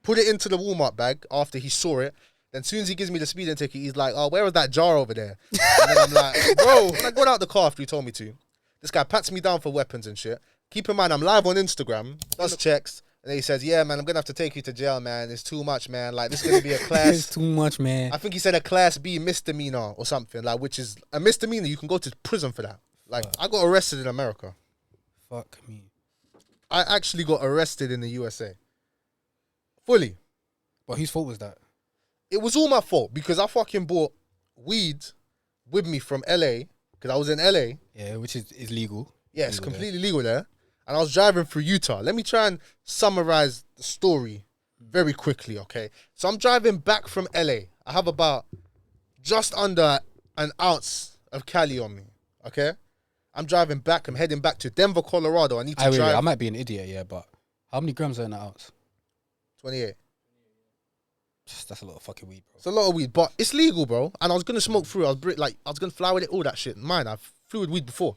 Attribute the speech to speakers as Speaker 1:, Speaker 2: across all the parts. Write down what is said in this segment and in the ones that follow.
Speaker 1: put it into the Walmart bag after he saw it. Then as soon as he gives me the speeding ticket, he's like, oh, where was that jar over there? And then I'm like, bro, when I got out the car after he told me to, this guy pats me down for weapons and shit. Keep in mind, I'm live on Instagram, does checks, and then he says, yeah, man, I'm going to have to take you to jail, man. It's too much, man. Like, this is going to be a class.
Speaker 2: It's too much, man.
Speaker 1: I think he said a class B misdemeanor or something, like, which is a misdemeanor. You can go to prison for that. Like, I got arrested in America.
Speaker 2: Fuck me.
Speaker 1: I actually got arrested in the USA. Fully.
Speaker 2: But whose fault was that?
Speaker 1: It was all my fault because I fucking bought weed with me from LA because I was in LA.
Speaker 2: Yeah, which is legal.
Speaker 1: Yeah, it's completely legal there. And I was driving through Utah. Let me try and summarize the story very quickly, okay? So I'm driving back from LA. I have about just under an ounce of Cali on me, okay? I'm driving back. I'm heading back to Denver, Colorado. I need to drive.
Speaker 2: I might be an idiot, yeah, but how many grams are in that ounce?
Speaker 1: 28.
Speaker 2: That's a lot of fucking weed, bro.
Speaker 1: It's a lot of weed, but it's legal, bro. And I was gonna smoke through. I was gonna fly with it, all that shit. Mine, I flew with weed before.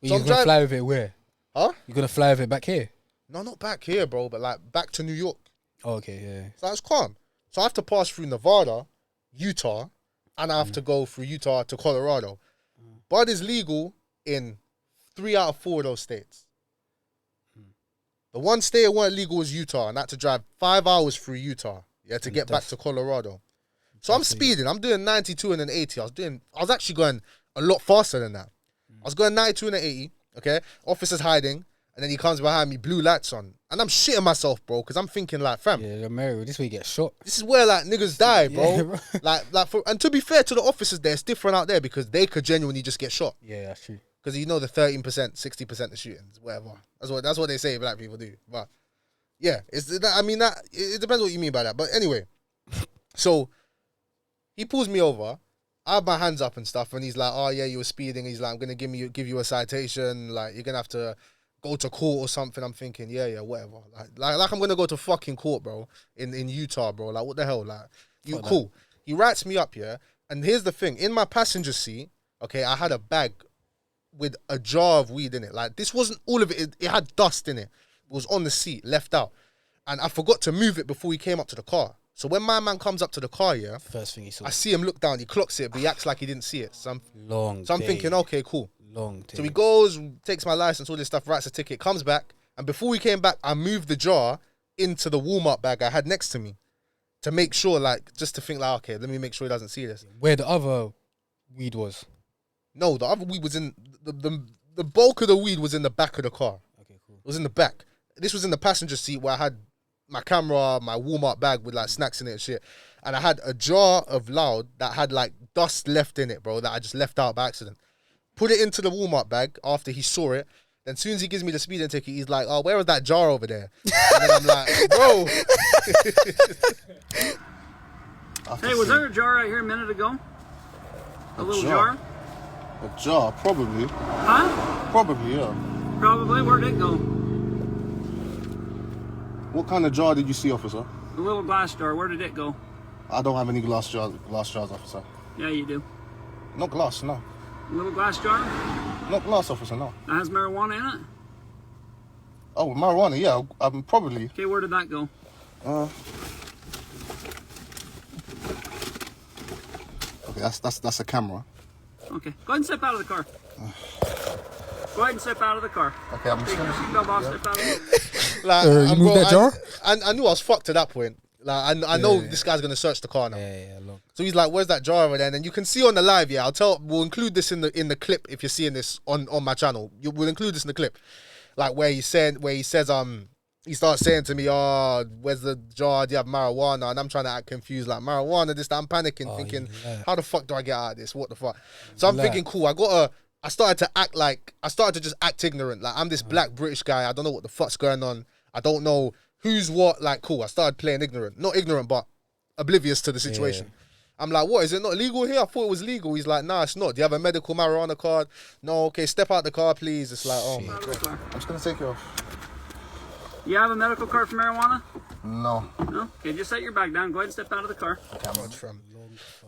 Speaker 2: So you're gonna fly with it where?
Speaker 1: Huh?
Speaker 2: You're gonna fly with it back here?
Speaker 1: No, not back here, bro, but like back to New York.
Speaker 2: Oh, okay, yeah.
Speaker 1: So that's calm. So I have to pass through Nevada, Utah, and I have to go through Utah to Colorado. Bud is legal in 3 out of 4 of those states. The one state it weren't legal was Utah, and I had to drive 5 hours through Utah. Yeah, to get back to Colorado. So I'm speeding. I'm doing 92 and an 80. I was actually going a lot faster than that. I was going 92 and an 80, okay? Officer's hiding, and then he comes behind me, blue lights on. And I'm shitting myself, bro, because I'm thinking like, fam.
Speaker 2: Yeah, America, this way you get shot.
Speaker 1: This is where like niggas die, bro.
Speaker 2: Yeah, bro.
Speaker 1: And to be fair to the officers there, it's different out there because they could genuinely just get shot.
Speaker 2: Yeah, that's true.
Speaker 1: Because you know the 13%, 60% of shootings, whatever. That's what they say black people do. But yeah, it depends what you mean by that. But anyway, so he pulls me over. I have my hands up and stuff, and he's like, "Oh yeah, you were speeding." He's like, "I'm gonna give you a citation. Like you're gonna have to go to court or something." I'm thinking, yeah, whatever. Like I'm gonna go to fucking court, bro, in Utah, bro. Like what the hell? Like you cool. He writes me up, yeah. And here's the thing: in my passenger seat, okay, I had a bag with a jar of weed in it. Like this wasn't all of it. It had dust in it. It was on the seat, left out. And I forgot to move it before he came up to the car. So when my man comes up to the car, yeah,
Speaker 2: first thing he saw,
Speaker 1: I see him look down. He clocks it, but he acts like he didn't see it. So I'm thinking, okay, cool.
Speaker 2: Long day.
Speaker 1: So he goes, takes my license, all this stuff, writes a ticket, comes back. And before he came back, I moved the jar into the Walmart bag I had next to me to make sure, like, just to think like, okay, let me make sure he doesn't see this.
Speaker 2: Where the other weed was?
Speaker 1: No, the other weed was in the bulk of the weed was in the back of the car.
Speaker 2: Okay, cool.
Speaker 1: It was in the back. This was in the passenger seat where I had my camera, my Walmart bag with like snacks in it and shit. And I had a jar of Loud that had like dust left in it, bro, that I just left out by accident. Put it into the Walmart bag after he saw it. Then as soon as he gives me the speeding ticket, he's like, oh, where was that jar over there? And then I'm like, bro.
Speaker 3: Hey, was there a jar right here a minute ago? A little jar?
Speaker 1: A jar, probably.
Speaker 3: Huh?
Speaker 1: Probably, yeah.
Speaker 3: Probably. Where'd it go?
Speaker 1: What kind of jar did you see, officer?
Speaker 3: A little glass jar. Where did it go?
Speaker 1: I don't have any glass jars, officer.
Speaker 3: Yeah, you do.
Speaker 1: Not glass, no.
Speaker 3: A little glass jar?
Speaker 1: Not glass, officer, no.
Speaker 3: That has marijuana in it?
Speaker 1: Oh, marijuana, yeah, probably.
Speaker 3: Okay, where did that go?
Speaker 1: Okay, that's a camera.
Speaker 3: Okay, go ahead and step out of the car. Go ahead and step out of the car.
Speaker 1: Okay, I'm just
Speaker 3: Take your
Speaker 1: gonna...
Speaker 3: seatbelt off, step out of the car.
Speaker 1: Like,
Speaker 2: you moved that jar?
Speaker 1: I knew I was fucked at that point. Like, I know this guy's gonna search the car now.
Speaker 2: Yeah, long.
Speaker 1: So he's like, "Where's that jar over there?" And you can see on the live. Yeah, we'll include this in the clip if you're seeing this on my channel. We'll include this in the clip, like where he says he starts saying to me, "Oh, where's the jar? Do you have marijuana?" And I'm trying to act confused, like marijuana. This, that. I'm panicking, thinking, "How the fuck do I get out of this? What the fuck?" So I'm thinking, cool. I started to just act ignorant. Like I'm this black British guy. I don't know what the fuck's going on. I don't know who's what. Like, cool. I started playing ignorant. Not ignorant, but oblivious to the situation. Yeah. I'm like, what? Is it not legal here? I thought it was legal. He's like, nah, it's not. Do you have a medical marijuana card? No. Okay, step out the car, please. It's like, oh my God. I'm just going to take you off.
Speaker 3: You have a medical card for marijuana?
Speaker 1: No.
Speaker 3: No? Okay, just set your bag down. Go ahead and step out of the car.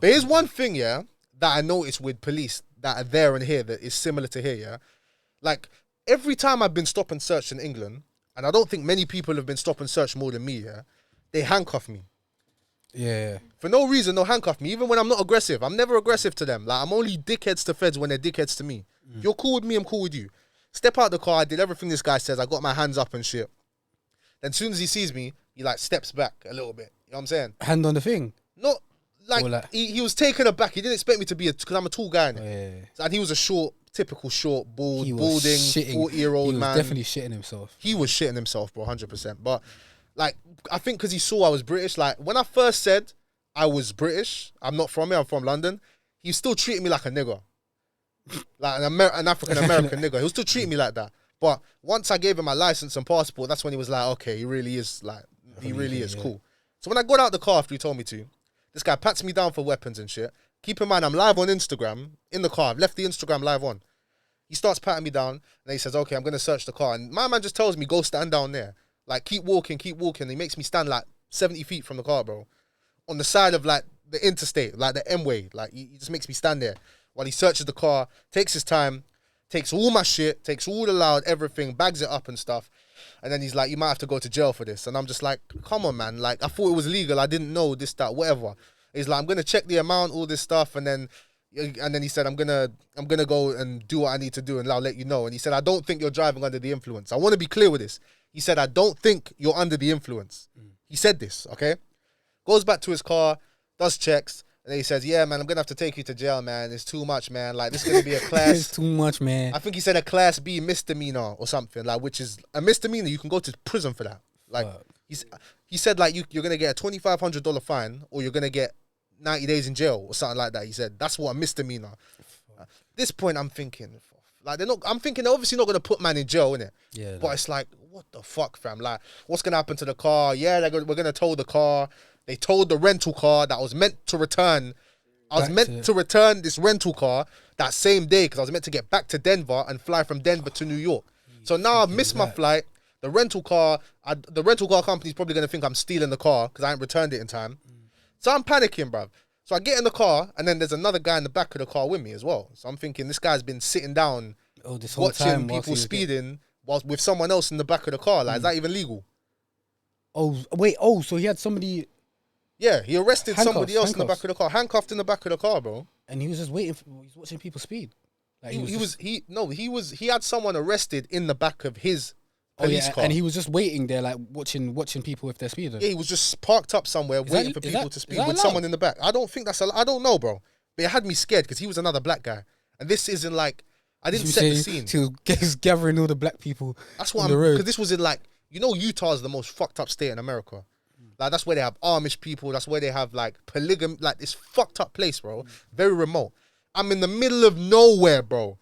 Speaker 1: But here's one thing, yeah, that I noticed with police that are there and here that is similar to here, yeah? Like, every time I've been stop and searched in England, and I don't think many people have been stop and searched more than me, yeah? they handcuff me.
Speaker 2: Yeah.
Speaker 1: For no reason, they'll handcuff me. Even when I'm not aggressive. I'm never aggressive to them. Like, I'm only dickheads to feds when they're dickheads to me. If you're cool with me, I'm cool with you. Step out the car. I did everything this guy says. I got my hands up and shit. Then as soon as he sees me, he like steps back a little bit. You know what I'm saying?
Speaker 2: Hand on the thing.
Speaker 1: Not like,
Speaker 2: Or like-
Speaker 1: he was taken aback. He didn't expect me to be because I'm a tall guy.
Speaker 2: Yeah.
Speaker 1: And he was a typical short, bald,
Speaker 2: He was
Speaker 1: balding,
Speaker 2: shitting.
Speaker 1: 40-year-old
Speaker 2: He was
Speaker 1: man.
Speaker 2: definitely shitting himself.
Speaker 1: He was shitting himself, bro, 100%. But like, I think because he saw I was British. Like, when I first said I was British, I'm not from here. I'm from London. He still treated me like a nigger, like an African American nigger. He was still treating me like that. But once I gave him my license and passport, that's when he was like, okay, he really is like, he really is cool. So when I got out the car after he told me to, this guy pats me down for weapons and shit. Keep in mind, I'm live on Instagram in the car. I've left the Instagram live on. He starts patting me down, and then he says, okay, I'm going to search the car. And my man just tells me, go stand down there. Like, keep walking, keep walking. He makes me stand like 70 feet from the car, bro. On the side of like the interstate, like the M-way. Like, he just makes me stand there while he searches the car, takes his time, takes all my shit, takes all the loud, everything, bags it up and stuff. And then he's like, you might have to go to jail for this. And I'm just like, come on, man. Like, I thought it was legal. I didn't know this, that, whatever. He's like, I'm going to check the amount, all this stuff. And then he said, I'm gonna go and do what I need to do, and I'll let you know. And he said, I don't think you're driving under the influence. I want to be clear with this. He said, I don't think you're under the influence. He said this, okay? Goes back to his car, does checks, and then he says, yeah, man, I'm gonna have to take you to jail, man. It's too much, man. Like, this is gonna be a class.
Speaker 2: It's too much, man.
Speaker 1: I think he said a class B misdemeanor or something, like, which is a misdemeanor. You can go to prison for that. Like, he said, like, you're gonna get a $2,500 fine, or you're gonna get 90 days in jail or something like that. He said that's what a misdemeanor. At this point, I'm thinking, like, they're obviously not gonna put man in jail, innit?
Speaker 2: Yeah.
Speaker 1: But it's like, what the fuck, fam? Like, what's gonna happen to the car? Yeah, we're gonna tow the car. They towed the rental car that was meant to return. I was meant to return this rental car that same day because I was meant to get back to Denver and fly from Denver to New York. So now I've missed my flight. The rental car company's probably gonna think I'm stealing the car because I ain't returned it in time. So I'm panicking, bruv. So I get in the car, and then there's another guy in the back of the car with me as well. So I'm thinking this guy's been sitting down,
Speaker 2: this whole
Speaker 1: watching
Speaker 2: time
Speaker 1: people speeding whilst with someone else in the back of the car. Like, is that even legal?
Speaker 2: Oh, wait. So he had somebody,
Speaker 1: Yeah, he arrested somebody else in the
Speaker 2: handcuffs.
Speaker 1: back of the car, handcuffed in the back of the car, bro.
Speaker 2: and he was just waiting. He's watching people speed. Like
Speaker 1: He had someone arrested in the back of his police car.
Speaker 2: and he was just waiting there, like watching people if they're speeding.
Speaker 1: Yeah, he was just parked up somewhere waiting for people to speed with someone in the back. I don't think I don't know, bro. But it had me scared because he was another black guy. And this isn't like, I didn't set the scene.
Speaker 2: He was gathering all the black people.
Speaker 1: That's what
Speaker 2: on the road.
Speaker 1: because this was in like, Utah is the most fucked up state in America. Like, that's where they have Amish people. That's where they have like polygamy, like this fucked up place, bro. Very remote. I'm in the middle of nowhere, bro.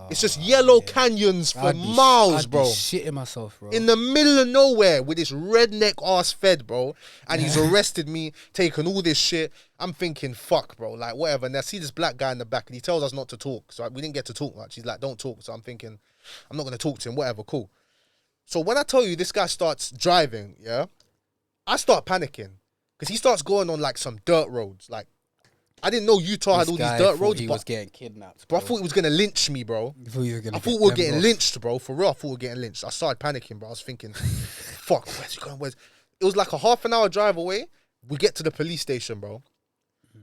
Speaker 1: It's just yellow canyons for miles, bro.
Speaker 2: I'd be shitting myself, bro.
Speaker 1: In the middle of nowhere with this redneck ass fed, bro. And he's arrested me, taking all this shit. I'm thinking, fuck, bro. Like, whatever. And I see this black guy in the back, and he tells us not to talk. So we didn't get to talk much. He's like, don't talk. So I'm thinking, I'm not going to talk to him. Whatever, cool. So when I tell you this guy starts driving, yeah, I start panicking. Because he starts going on, like, some dirt roads. Like, I didn't know Utah had all these dirt roads.
Speaker 2: He was getting kidnapped.
Speaker 1: Bro, I thought he was going to lynch me, bro. I thought we were getting lynched, bro. For real, I thought we were getting lynched. I started panicking, bro. I was thinking, fuck, where's he going? It was like a half an hour drive away. We get to the police station, bro.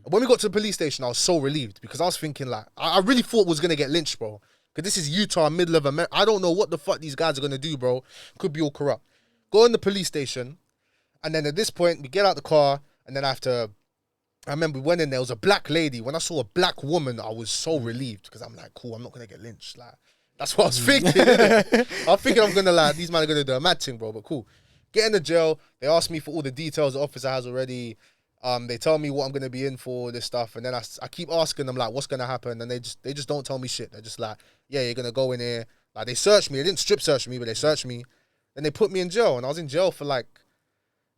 Speaker 1: When we got to the police station, I was so relieved because I was thinking, like, I really thought we was going to get lynched, bro. Because this is Utah, middle of America. I don't know what the fuck these guys are going to do, bro. Could be all corrupt. Go in the police station. And then at this point, we get out the car. And then I remember we went in, there was a black lady. When I saw a black woman, I was so relieved because I'm like, cool, I'm not going to get lynched. Like, that's what I was thinking. Innit? I was thinking I'm going to, like, these men are going to do a mad thing, bro, but cool. Get in the jail. They ask me for all the details the officer has already. They tell me what I'm going to be in for, this stuff. And then I keep asking them, like, what's going to happen? And they just don't tell me shit. They're just like, yeah, you're going to go in here. Like, they searched me. They didn't strip search me, but they searched me. Then they put me in jail. And I was in jail for, like,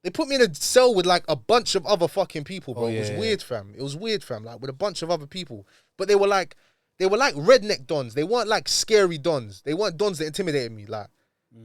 Speaker 1: they put me in a cell with, like, a bunch of other fucking people, bro. It was weird, fam. It was weird, fam. Like, with a bunch of other people. But they were like redneck dons. They weren't, like, scary dons. They weren't dons that intimidated me. Like,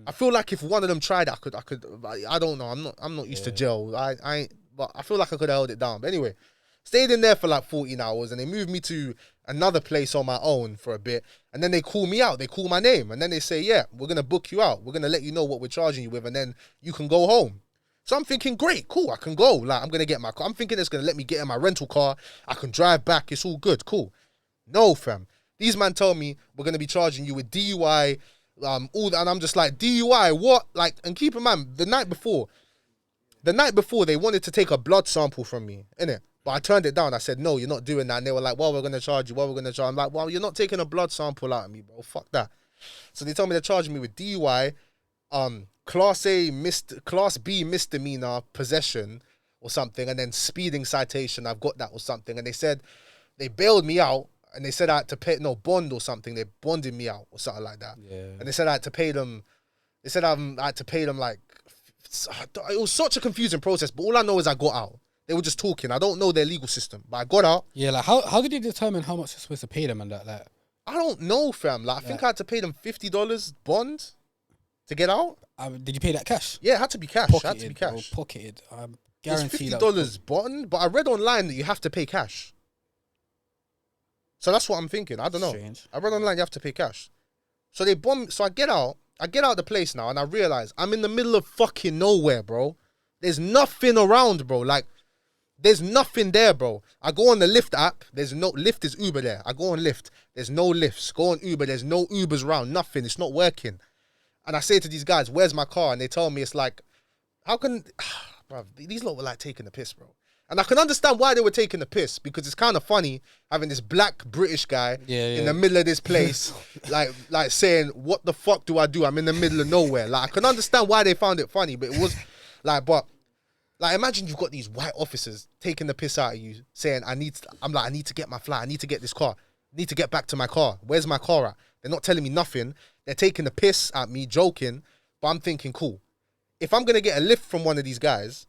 Speaker 1: I feel like if one of them tried, I don't know. I'm not used to jail. But I feel like I could have held it down. But anyway, stayed in there for like 14 hours and they moved me to another place on my own for a bit. And then they call me out. They call my name. And then they say, yeah, we're going to book you out. We're going to let you know what we're charging you with. And then you can go home. So I'm thinking, great, cool, I can go. Like, I'm going to get my car. I'm thinking it's going to let me get in my rental car. I can drive back. It's all good, cool. No, fam. These man tell me we're going to be charging you with DUI, all that. And I'm just like, DUI, what? Like, and keep in mind, the night before, they wanted to take a blood sample from me, innit? But I turned it down. I said, no, you're not doing that. And they were like, well, we're going to charge you. Well, we're going to charge. I'm like, well, you're not taking a blood sample out of me, bro. Fuck that. So they told me they're charging me with DUI, Class B misdemeanor possession or something, and then speeding citation. I've got that or something. And they said they bailed me out, and they said I had to pay bond or something. They bonded me out or something like that.
Speaker 2: Yeah.
Speaker 1: And they said I had to pay them. They said I had to pay them like. It was such a confusing process. But all I know is I got out. They were just talking. I don't know their legal system, but I got out.
Speaker 2: Yeah, like how did you determine how much you're supposed to pay them and that? Like,
Speaker 1: I don't know, fam. Like, I think I had to pay them $50 bond to get out.
Speaker 2: did you pay that cash?
Speaker 1: Yeah, it had to be cash.
Speaker 2: Pocketed,
Speaker 1: It had to be cash.
Speaker 2: bro, pocketed. I'm
Speaker 1: It was
Speaker 2: guaranteed
Speaker 1: $50 bond, but I read online that you have to pay cash. So that's what I'm thinking. I don't know.
Speaker 2: Strange.
Speaker 1: I read online you have to pay cash. So they bomb. So I get out of the place now, and I realize I'm in the middle of fucking nowhere, bro. There's nothing around, bro. Like, there's nothing there, bro. I go on the Lyft app. There's no Lyft is Uber there. I go on Lyft. There's no Lyfts. Go on Uber. There's no Ubers around. Nothing. It's not working. And I say to these guys, "Where's my car?" And they tell me it's like, how can, bro? These lot were like taking the piss, bro. And I can understand why they were taking the piss, because it's kind of funny having this black British guy in the middle of this place, like saying, "What the fuck do I do? I'm in the middle of nowhere." Like, I can understand why they found it funny, but it was like, imagine you've got these white officers taking the piss out of you, saying, I need to get my flight. I need to get this car. I need to get back to my car. Where's my car at? They're not telling me nothing. They're taking the piss at me, joking. But I'm thinking, cool. If I'm going to get a lift from one of these guys,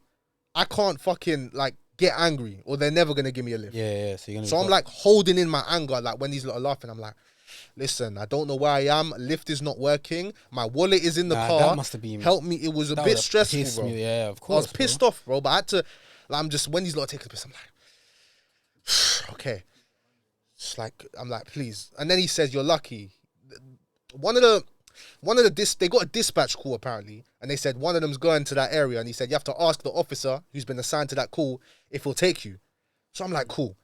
Speaker 1: I can't fucking, like, get angry, or they're never going to give me a lift.
Speaker 2: Yeah.
Speaker 1: So I'm, like, holding in my anger. Like, when these lot are laughing, I'm like, listen, I don't know where I am. Lift is not working. My wallet is in the car.
Speaker 2: That must have been...
Speaker 1: Help me. It was a bit stressful, bro.
Speaker 2: Me. Yeah, of course.
Speaker 1: I was pissed off, bro. But I had to... Like, I'm just... When these lot are taking the piss, I'm like... okay. I'm like, please. And then he says, you're lucky. One of the they got a dispatch call apparently, and they said one of them's going to that area, and he said you have to ask the officer who's been assigned to that call if he'll take you. So I'm like, cool,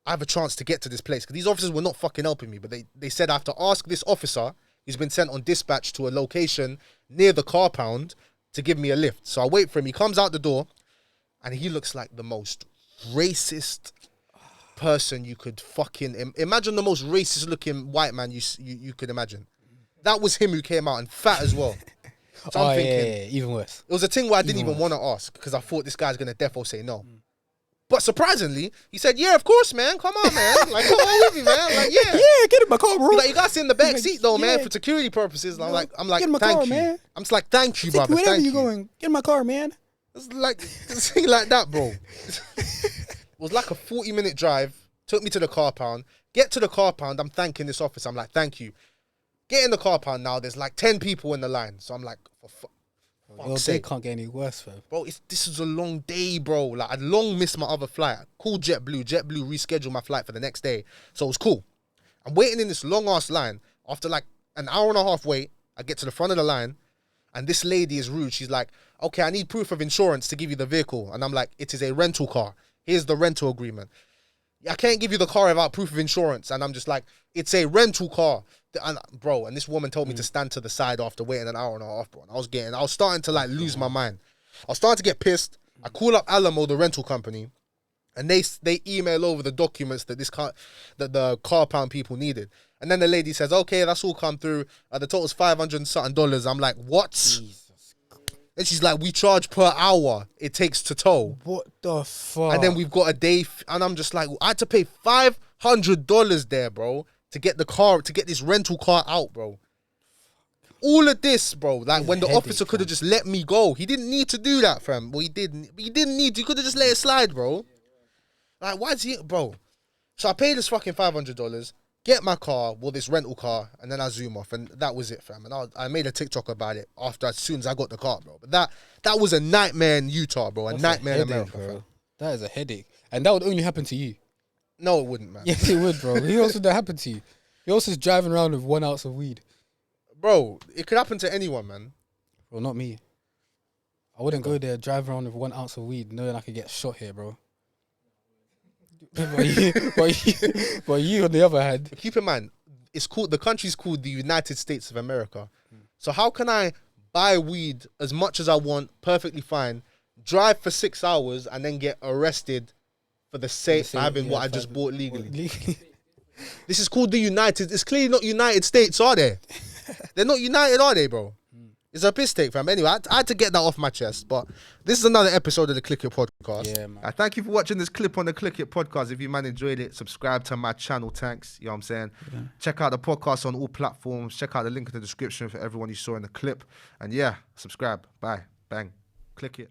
Speaker 1: I have a chance to get to this place, because these officers were not fucking helping me, but they said I have to ask this officer who's been sent on dispatch to a location near the car pound to give me a lift. So I wait for him. He comes out the door, and he looks like the most racist person you could fucking imagine. The most racist looking white man you could imagine. That was him who came out, and fat as well. So I'm thinking,
Speaker 2: even worse.
Speaker 1: It was a thing where I didn't even want to ask, because I thought this guy's gonna defo say no. But surprisingly, he said, "Yeah, of course, man. Come on, man. Like, come on with me, man. Like, yeah,
Speaker 2: Yeah, get in my car, bro.
Speaker 1: Like, you gotta sit in the back seat though, man,
Speaker 2: yeah.
Speaker 1: for security purposes." And I'm like,
Speaker 2: get in my
Speaker 1: thank
Speaker 2: car,
Speaker 1: you,
Speaker 2: man.
Speaker 1: I'm just like, thank you,
Speaker 2: Take
Speaker 1: brother.
Speaker 2: wherever
Speaker 1: Thank
Speaker 2: you
Speaker 1: you.
Speaker 2: going. Get in my car, man.
Speaker 1: It's like it's thing like that, bro. It was like a 40-minute drive. Took me to the car pound. Get to the car pound. I'm thanking this officer. I'm like, thank you. Get in the car pound now. There's like 10 people in the line. So I'm like, for
Speaker 2: Well,
Speaker 1: fuck's
Speaker 2: they
Speaker 1: sake.
Speaker 2: can't get any worse, fam.
Speaker 1: Bro, this is a long day, bro. Like, I'd long missed my other flight. Called JetBlue. JetBlue rescheduled my flight for the next day. So it was cool. I'm waiting in this long-ass line. After like an hour and a half wait, I get to the front of the line, and this lady is rude. She's like, okay, I need proof of insurance to give you the vehicle. And I'm like, it is a rental car. Here's the rental agreement. I can't give you the car without proof of insurance. And I'm just like, it's a rental car. And bro, and this woman told me to stand to the side after waiting an hour and a half, bro. And I was starting to like lose my mind. I was starting to get pissed. I call up Alamo, the rental company, and they email over the documents that the car pound people needed. And then the lady says, okay, that's all come through. The total's $500 and something. I'm like, what?
Speaker 2: Jesus.
Speaker 1: And she's like, we charge per hour it takes to tow.
Speaker 2: What the fuck?
Speaker 1: And then we've got a day, and I'm just like, I had to pay $500 there, bro, to get this rental car out, bro. All of this, bro, like when the officer could have just let me go. He didn't need to do that, fam. Well, he didn't. He could have just let it slide, bro. Like, why's he, bro? So I paid this fucking $500, get my car, this rental car, and then I zoom off, and that was it, fam. And I made a TikTok about it as soon as I got the car, bro. But that was a nightmare in Utah, bro.
Speaker 2: That's
Speaker 1: nightmare in
Speaker 2: headache,
Speaker 1: America,
Speaker 2: bro.
Speaker 1: fam.
Speaker 2: That is a headache. And that would only happen to you.
Speaker 1: No, it wouldn't, man.
Speaker 2: Yes, it would, bro. Who else would that happen to you? Who else is driving around with 1 ounce of weed?
Speaker 1: Bro, it could happen to anyone, man.
Speaker 2: Well, not me. I wouldn't go there, drive around with 1 ounce of weed, knowing I could get shot here, bro. but you, on the other hand,
Speaker 1: Keep in mind, it's called, the country's called the United States of America. So how can I buy weed as much as I want, perfectly fine, drive for 6 hours, and then get arrested for the sake of having what I just bought legally? This is called the United. It's clearly not United States, are they? They're not united, are they, bro? It's a piss take, fam. Anyway, I had to get that off my chest. But this is another episode of the Click It podcast.
Speaker 2: Yeah, man.
Speaker 1: I thank you for watching this clip on the Click It podcast. If you, man, enjoyed it, subscribe to my channel, Tankz. You know what I'm saying? Yeah. Check out the podcast on all platforms. Check out the link in the description for everyone you saw in the clip. And yeah, subscribe. Bye. Bang. Click it.